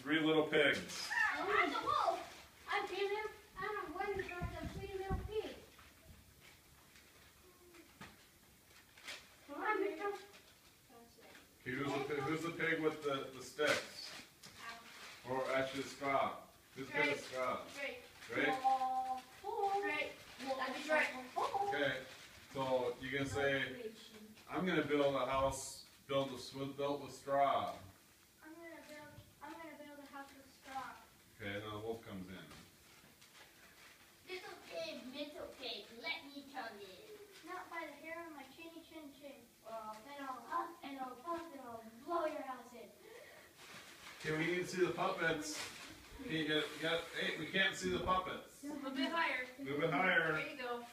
3 little pigs. I'm the wolf. I'm Peter. I'm going to start the 3 little pigs. Come on, Mister. Okay, who's the pig with the sticks? Or actually straw? Who's pig with straw? Great. Great? Great. That'd be great. Okay, so you can say, I'm going to build a house built with straw. I'm gonna build a house with straw. Okay, and then the wolf comes in. Little pig, let me come in. Not by the hair on my chinny chin chin. Well, then I'll huff and I'll puff and I'll blow your house in. Okay, we need to see the puppets. Okay, hey, we can't see the puppets. A bit higher. Move it higher. There you go.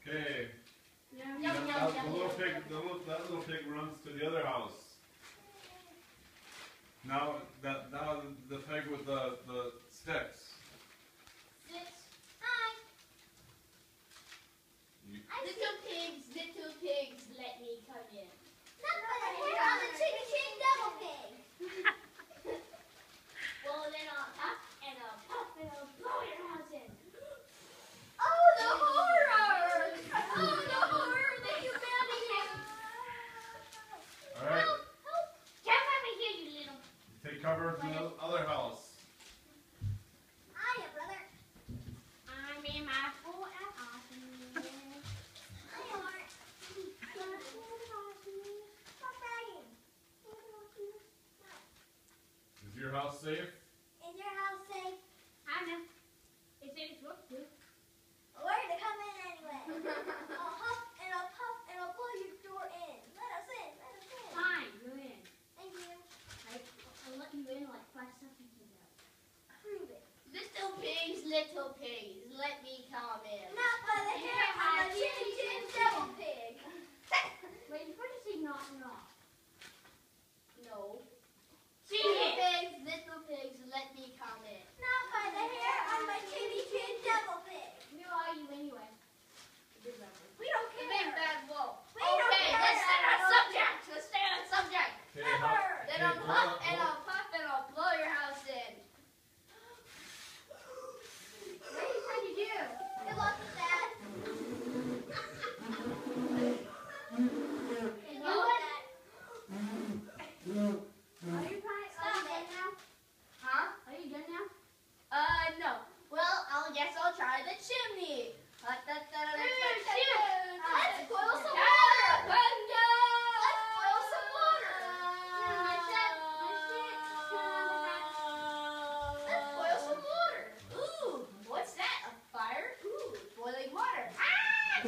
Okay. Yum, That little pig runs to the other house. Now the pig with the sticks. Hi. You, Little pigs, let me come in. Not by the hair on the chicken chin devil pig. Well, then I'll huff and I'll puff and I'll blow your house in. Oh, the horror! Oh, the horror that you found in here. all right. Help! Come over here, you little. Take cover from the other house. Hiya, brother. I'm in my full and awesome. Hiya, Mark. Stop bragging. Is your house safe? Is your house safe? I know. It said it's supposed to. Where to come in anyway? I'll huff and I'll puff and I'll blow your door in. Let us in. Let us in. Fine, go in. Thank you. I'll let you in like 5 seconds ago. Prove it. Little pigs, let me come in. Not by the hair on the chicken chin devil pig. Wait, you're supposed to say not. No. See little pigs, let me come in. Not by the hair on my chinny chin devil pig. Who are you anyway? We don't care. Bad wolf. We don't Okay, care. let's stay on subject. Okay, Never. Then I'll huff and I'll puff and I'll blow your house in. What are you trying to do? Good luck with that. You Good know luck what? with that. Are you done now? Huh? Are you done now? No. Well, guess I'll try the chimney. Let's boil some water. California! Let's boil some water. Let's boil some water. Ooh, what's that? A fire? Ooh, boiling water. Ah!